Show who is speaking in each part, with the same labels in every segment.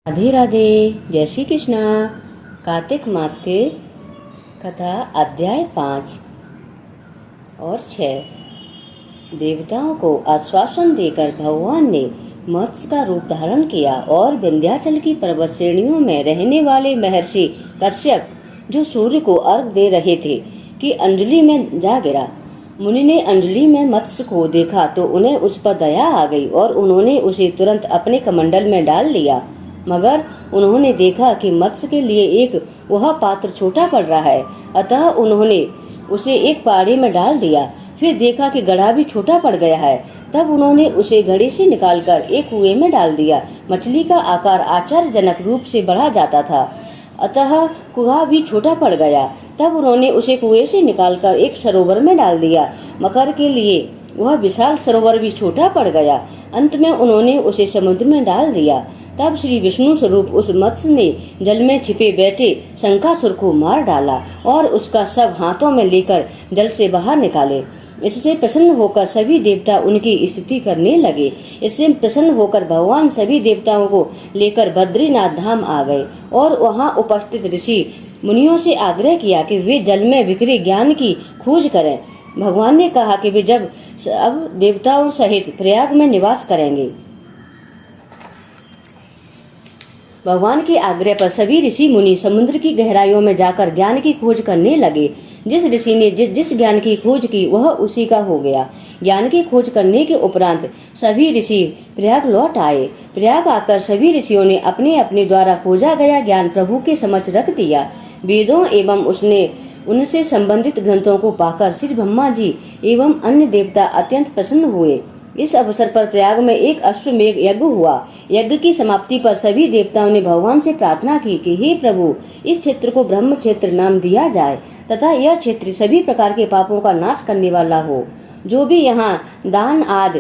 Speaker 1: राधे राधे। जय श्री कृष्णा। कार्तिक मास के कथा अध्याय 5 और 6। देवताओं को आश्वासन देकर भगवान ने मत्स्य का रूप धारण किया और विंध्याचल की पर्वत श्रेणियों में रहने वाले महर्षि कश्यप, जो सूर्य को अर्घ दे रहे थे, की अंजलि में जा गिरा। मुनि ने अंजलि में मत्स्य को देखा तो उन्हें उस पर दया आ गई और उन्होंने उसे तुरंत अपने कमंडल में डाल लिया। मगर उन्होंने देखा कि मत्स्य के लिए एक वह पात्र छोटा पड़ रहा है, अतः उन्होंने उसे एक पाड़ी में डाल दिया। फिर देखा कि घड़ा भी छोटा पड़ गया है, तब उन्होंने उसे घड़े से निकालकर एक कुएं में डाल दिया। मछली का आकार आश्चर्यजनक रूप से बढ़ा जाता था, अतः कुआं भी छोटा पड़ गया। तब उन्होंने उसे कुएं से निकालकर एक सरोवर में डाल दिया। मकर के लिए वह विशाल सरोवर भी छोटा पड़ गया। अंत में उन्होंने उसे समुद्र में डाल दिया। तब श्री विष्णु स्वरूप उस मत्स्य ने जल में छिपे बैठे शंखासुर को मार डाला और उसका शव हाथों में लेकर जल से बाहर निकाले। इससे प्रसन्न होकर सभी देवता उनकी स्तुति करने लगे। इससे प्रसन्न होकर भगवान सभी देवताओं को लेकर बद्रीनाथ धाम आ गए और वहां उपस्थित ऋषि मुनियों से आग्रह किया कि वे जल में बिखरे ज्ञान की खोज करें। भगवान ने कहा कि वे जब अब देवताओं सहित प्रयाग में निवास करेंगे। भगवान के आग्रह पर सभी ऋषि मुनि समुद्र की गहराइयों में जाकर ज्ञान की खोज करने लगे। जिस ऋषि ने जिस ज्ञान की खोज की वह उसी का हो गया। ज्ञान की खोज करने के उपरांत सभी ऋषि प्रयाग लौट आए। प्रयाग आकर सभी ऋषियों ने अपने अपने द्वारा खोजा गया ज्ञान प्रभु के समक्ष रख दिया। वेदों एवं उनसे संबंधित ग्रंथों को पाकर श्री ब्रह्मा जी एवं अन्य देवता अत्यंत प्रसन्न हुए। इस अवसर पर प्रयाग में एक अश्वमेघ यज्ञ हुआ। यज्ञ की समाप्ति पर सभी देवताओं ने भगवान से प्रार्थना की कि हे प्रभु, इस क्षेत्र को ब्रह्म क्षेत्र नाम दिया जाए तथा यह क्षेत्र सभी प्रकार के पापों का नाश करने वाला हो। जो भी यहाँ दान आदि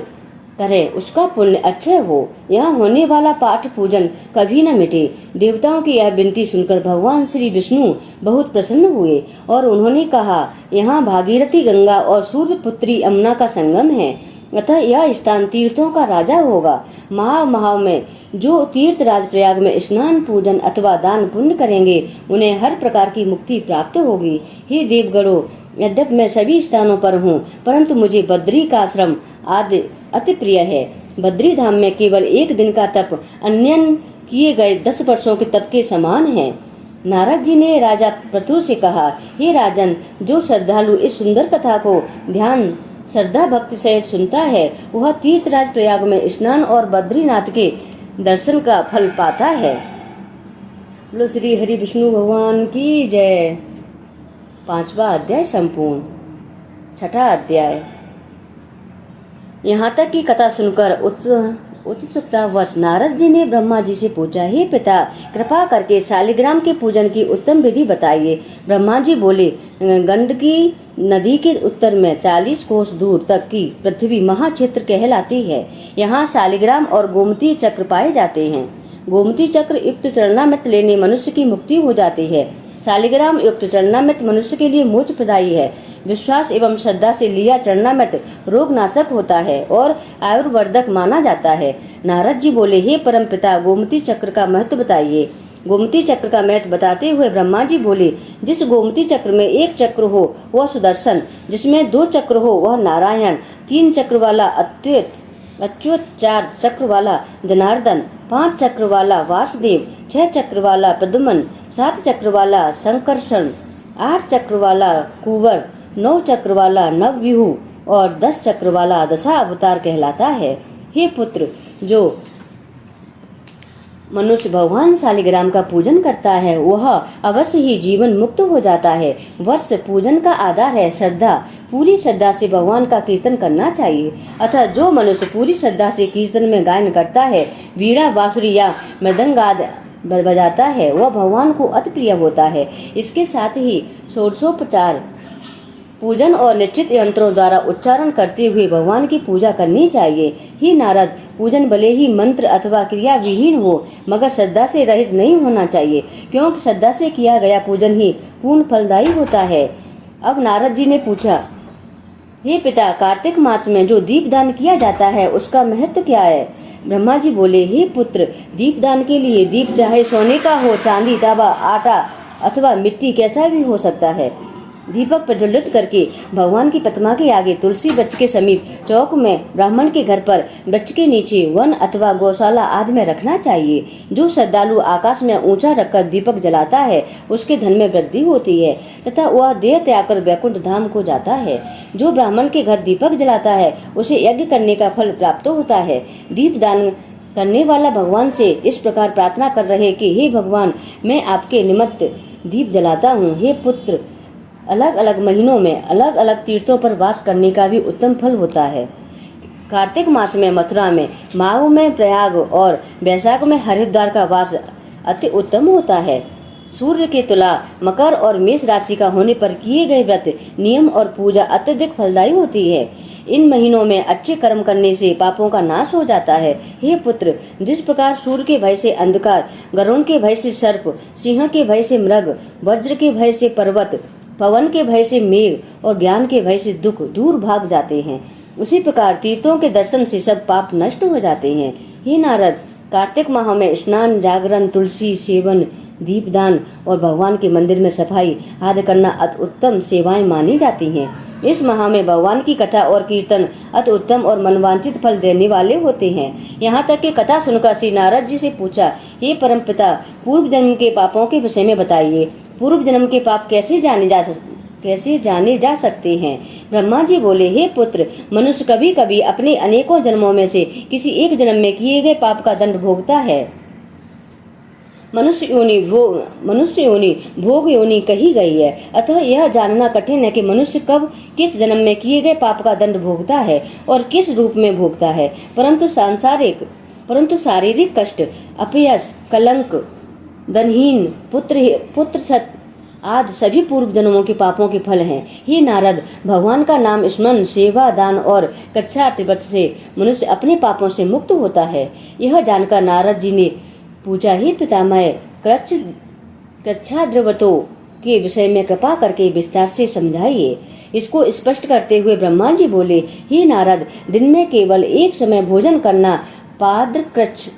Speaker 1: करे उसका पुण्य अक्षय हो। यहाँ होने वाला पाठ पूजन कभी न मिटे। देवताओं की यह विनती सुनकर भगवान श्री विष्णु बहुत प्रसन्न हुए और उन्होंने कहा, यहाँ भागीरथी गंगा और सूर्य पुत्री यमुना का संगम है, अतः यह स्थान तीर्थों का राजा होगा। महाव में जो तीर्थ राज प्रयाग में स्नान पूजन अथवा दान पुण्य करेंगे उन्हें हर प्रकार की मुक्ति प्राप्त होगी। हे देवगणों, यद्यपि मैं सभी स्थानों पर हूँ, परंतु मुझे बद्री का आश्रम आदि अति प्रिय है। बद्री धाम में केवल एक दिन का तप अन्य किए गए 10 वर्षों के तप के समान है। नारद जी ने राजा पृथु से कहा, हे राजन, जो श्रद्धालु इस सुंदर कथा को ध्यान श्रद्धा भक्ति से सुनता है वह तीर्थराज प्रयाग में स्नान और बद्रीनाथ के दर्शन का फल पाता है। बोलो श्री हरि विष्णु भगवान की जय। 5वां अध्याय संपूर्ण। 6ठा अध्याय। यहाँ तक की कथा सुनकर उत्सुकता वश नारद जी ने ब्रह्मा जी से पूछा, हे पिता, कृपा करके शालिग्राम के पूजन की उत्तम विधि बताइए। ब्रह्मा जी बोले, गंडकी नदी के उत्तर में 40 कोस दूर तक की पृथ्वी महाक्षेत्र कहलाती है। यहाँ शालिग्राम और गोमती चक्र पाए जाते हैं। गोमती चक्र युक्त चरणामृत लेने मनुष्य की मुक्ति हो जाती है। शालिग्राम युक्त चरणामृत मनुष्य के लिए मोक्ष प्रदायी है। विश्वास एवं श्रद्धा से लिया चरणामृत रोग नाशक होता है और आयुर्वर्धक माना जाता है। नारद जी बोले, हे परम पिता, गोमती चक्र का महत्व बताइए। गोमती चक्र का महत्व बताते हुए ब्रह्मा जी बोले, जिस गोमती चक्र में एक चक्र हो वह सुदर्शन, जिसमें 2 चक्र हो वह नारायण, 3 चक्र वाला अच्युत, 4 चक्र वाला जनार्दन, 5 चक्र वाला वासुदेव, 6 चक्र वाला प्रद्युम्न, 7 चक्र वाला संकर्षण, 8 चक्र वाला कुंवर, 9 चक्र वाला नवव्यूह और 10 चक्र वाला दशा अवतार कहलाता है। हे पुत्र, जो मनुष्य भगवान शालिग्राम का पूजन करता है वह अवश्य ही जीवन मुक्त हो जाता है। वर्ष पूजन का आधार है श्रद्धा। पूरी श्रद्धा से भगवान का कीर्तन करना चाहिए। अतः जो मनुष्य पूरी श्रद्धा से कीर्तन में गायन करता है, वीणा बांसुरी या मृदंग आदि बजाता है, वह भगवान को अति प्रिय होता है। इसके साथ ही षोडशोपचार पूजन और निश्चित यंत्रों द्वारा उच्चारण करते हुए भगवान की पूजा करनी चाहिए। ही नारद, पूजन भले ही मंत्र अथवा क्रिया विहीन हो मगर श्रद्धा से रहित नहीं होना चाहिए, क्योंकि श्रद्धा से किया गया पूजन ही पूर्ण फलदायी होता है। अब नारद जी ने पूछा, हे पिता, कार्तिक मास में जो दीपदान किया जाता है उसका महत्व क्या है? ब्रह्मा जी बोले, हे पुत्र, दीपदान के लिए दीप चाहे सोने का हो, चांदी, तांबा, आटा अथवा मिट्टी कैसा भी हो सकता है। दीपक प्रज्वलित करके भगवान की प्रतिमा के आगे तुलसी वृक्ष के समीप, चौक में, ब्राह्मण के घर पर, वृक्ष के नीचे, वन अथवा गौशाला आदि में रखना चाहिए। जो श्रद्धालु आकाश में ऊंचा रखकर दीपक जलाता है उसके धन में वृद्धि होती है तथा वह देह त्याग कर वैकुंठ धाम को जाता है। जो ब्राह्मण के घर दीपक जलाता है उसे यज्ञ करने का फल प्राप्त होता है। दीपदान करने वाला भगवान से इस प्रकार प्रार्थना कर रहे कि हे भगवान, मैं आपके निमित्त दीप जलाता हूँ। हे पुत्र, अलग अलग महीनों में अलग अलग तीर्थों पर वास करने का भी उत्तम फल होता है। कार्तिक मास में मथुरा में, माघ में प्रयाग और वैशाख में हरिद्वार का वास अति उत्तम होता है। सूर्य के तुला, मकर और मेष राशि का होने पर किए गए व्रत, नियम और पूजा अत्यधिक फलदायी होती है। इन महीनों में अच्छे कर्म करने से पापों का नाश हो जाता है। हे पुत्र, जिस प्रकार सूर्य के भय से अंधकार, गरुण के भय से सर्प, सिंह के भय से मृग, वज्र के भय से पर्वत, पवन के भय से मेघ और ज्ञान के भय से दुख दूर भाग जाते हैं, उसी प्रकार तीर्थों के दर्शन से सब पाप नष्ट हो जाते हैं। हे नारद, कार्तिक माह में स्नान, जागरण, तुलसी सेवन, दीपदान और भगवान के मंदिर में सफाई आदि करना अति उत्तम सेवाएं मानी जाती हैं। इस माह में भगवान की कथा और कीर्तन अति उत्तम और मनवांचित फल देने वाले होते हैं। यहाँ तक कि कथा सुनकर श्री नारद जी से पूछा, हे परम पिता, पूर्व जन्म के पापों के विषय में बताइए। पूर्व जन्म के पाप कैसे जाने जा सकते हैं? ब्रह्मा जी बोले, हे पुत्र, मनुष्य कभी कभी अपने अनेकों जन्मों में से किसी एक जन्म में किए गए पाप का दंड भोगता है। मनुष्य योनि भोग योनि कही गई है। अतः यह जानना कठिन है कि मनुष्य कब किस जन्म में किए गए पाप का दंड भोगता है और किस रूप में भोगता है। परंतु शारीरिक कष्ट, अपयश, कलंक, धनहीन, पुत्र सत आदि सभी पूर्व जन्मों के पापों के फल हैं। हे नारद, भगवान का नाम स्मरण, सेवा, दान और कच्छार्थ व्रत से मनुष्य अपने पापों से मुक्त होता है। यह जानकर नारद जी ने पूछा, हे पितामह, कच्छाद्रव्रतों के विषय में कृपा करके विस्तार से समझाइए। इसको स्पष्ट करते हुए ब्रह्मा जी बोले, हे नारद, दिन में केवल एक समय भोजन करना पाद्रकृच्छ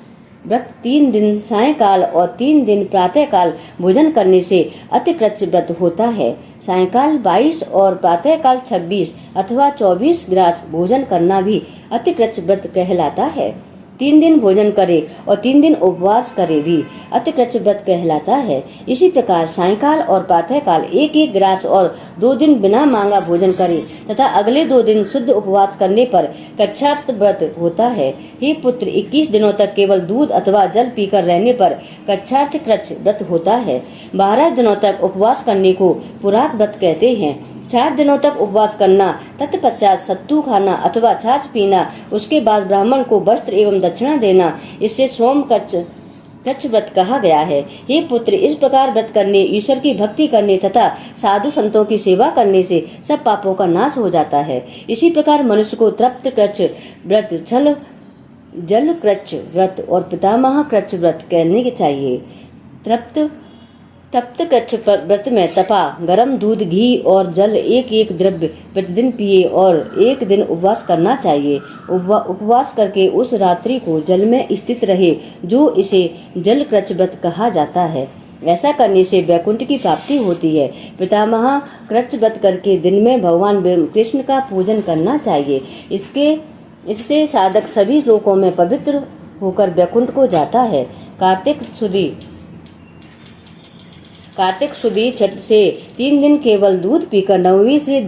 Speaker 1: व्रत, 3 दिन सायंकाल और 3 दिन प्रातः काल भोजन करने से अतिकृच्छ व्रत होता है। सायंकाल 22 और प्रातः काल 26 अथवा 24 ग्रास भोजन करना भी अतिकृच्छ व्रत कहलाता है। 3 दिन भोजन करे और 3 दिन उपवास करे भी अतिकृच्छ व्रत कहलाता है। इसी प्रकार सायंकाल और प्रातः काल 1-1 ग्रास और 2 दिन बिना मांगा भोजन करे तथा अगले 2 दिन शुद्ध उपवास करने पर कच्छार्थ व्रत होता है। हे पुत्र, 21 दिनों तक केवल दूध अथवा जल पीकर रहने पर कच्छार्थ कृच्छ व्रत होता है। 12 दिनों तक उपवास करने को पुराक व्रत कहते हैं। 4 दिनों तक उपवास करना, तत्पश्चात सत्तू खाना अथवा छाछ पीना, उसके बाद ब्राह्मण को वस्त्र एवं दक्षिणा देना, इससे सोम कच्छ व्रत कहा गया है। हे पुत्र, इस प्रकार व्रत करने, ईश्वर की भक्ति करने तथा साधु संतों की सेवा करने से सब पापों का नाश हो जाता है। इसी प्रकार मनुष्य को तृप्त कृच्छ व्रत, जल कृच्छ व्रत और पितामह कृच्छ व्रत कहने के चाहिए। तप्त कृच्छ व्रत में तपा, गरम दूध, घी और जल 1-1 द्रव्य प्रतिदिन पिए और 1 दिन उपवास करना चाहिए। उपवास करके उस रात्रि को जल में स्थित रहे, जो इसे जल कृच्छ व्रत कहा जाता है। ऐसा करने से वैकुंठ की प्राप्ति होती है। पितामह कृच्छ व्रत करके दिन में भगवान कृष्ण का पूजन करना चाहिए। इससे साधक सभी लोकों में पवित्र होकर वैकुंठ को जाता है। कार्तिक शुदी छठ से 3 दिन केवल दूध पीकर नवमी से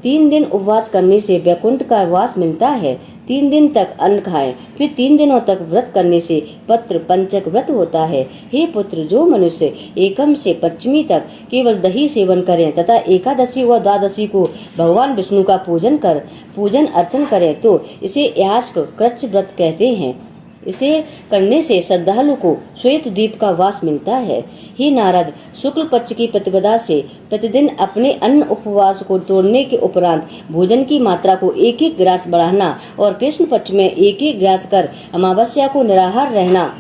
Speaker 1: 3 दिन उपवास करने से वैकुंठ का वास मिलता है। 3 दिन तक अन्न खाएं, फिर 3 दिनों तक व्रत करने से पत्र पंचक व्रत होता है। हे पुत्र, जो मनुष्य एकम से पंचमी तक केवल दही सेवन करें तथा एकादशी व द्वादशी को भगवान विष्णु का पूजन अर्चन करे तो इसे यास्क कृच्छ व्रत कहते हैं। इसे करने से श्रद्धालु को श्वेत द्वीप का वास मिलता है। हे नारद, शुक्ल पक्ष की प्रतिपदा से प्रतिदिन अपने अन्न उपवास को तोड़ने के उपरांत भोजन की मात्रा को 1-1 ग्रास बढ़ाना और कृष्ण पक्ष में 1-1 ग्रास कर अमावस्या को निराहार रहना,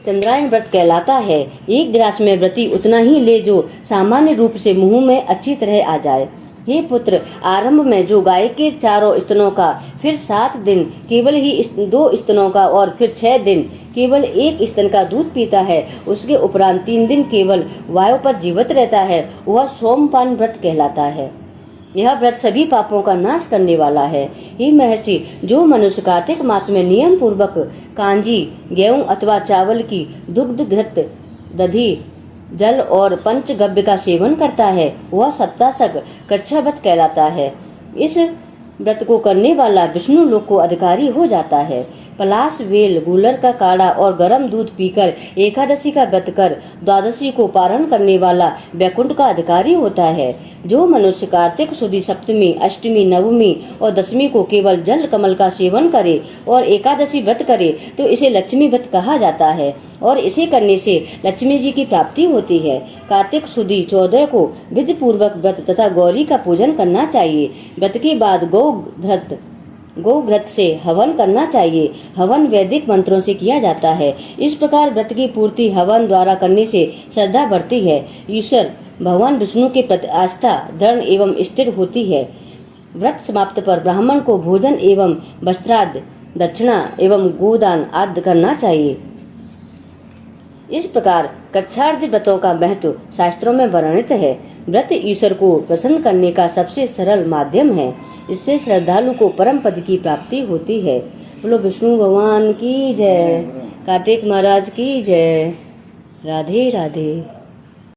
Speaker 1: चंद्रायण व्रत कहलाता है। एक गिलास में व्रती उतना ही ले जो सामान्य रूप से मुंह में अच्छी तरह आ जाए। हे पुत्र, आरंभ में जो गाय के चारों स्तनों का, फिर 7 दिन केवल ही 2 स्तनों का और फिर 6 दिन केवल 1 स्तन का दूध पीता है, उसके उपरांत 3 दिन केवल वायु पर जीवित रहता है, वह सोमपान व्रत कहलाता है। यह व्रत सभी पापों का नाश करने वाला है। हे महर्षि, जो मनुष्य कार्तिक मास में नियम पूर्वक कांजी, गेहूं अथवा चावल की दुग्ध घृत, दधी, जल और पंचगव्य का सेवन करता है, वह सप्तासक कच्छा व्रत कहलाता है। इस व्रत को करने वाला विष्णु लोक को अधिकारी हो जाता है। पलाश, वेल, गूलर का काढ़ा और गर्म दूध पीकर एकादशी का व्रत कर द्वादशी को पारण करने वाला वैकुंठ का अधिकारी होता है। जो मनुष्य कार्तिक शुद्धि सप्तमी, अष्टमी, नवमी और दशमी को केवल जल कमल का सेवन करे और एकादशी व्रत करे तो इसे लक्ष्मी व्रत कहा जाता है और इसे करने से लक्ष्मी जी की प्राप्ति होती है। कार्तिक शुद्धि 14 को विधि पूर्वक व्रत तथा गौरी का पूजन करना चाहिए। व्रत के बाद गौघृत से हवन करना चाहिए। हवन वैदिक मंत्रों से किया जाता है। इस प्रकार व्रत की पूर्ति हवन द्वारा करने से श्रद्धा बढ़ती है। ईश्वर भगवान विष्णु के प्रति आस्था दृढ़ एवं स्थिर होती है। व्रत समाप्त पर ब्राह्मण को भोजन एवं वस्त्राद, दक्षिणा एवं गोदान आदि करना चाहिए। इस प्रकार कच्छार्थ व्रतों का महत्व शास्त्रों में वर्णित है। व्रत ईश्वर को प्रसन्न करने का सबसे सरल माध्यम है। इससे श्रद्धालु को परम पद की प्राप्ति होती है। बोलो विष्णु भगवान की जय, कार्तिक महाराज की जय। राधे राधे।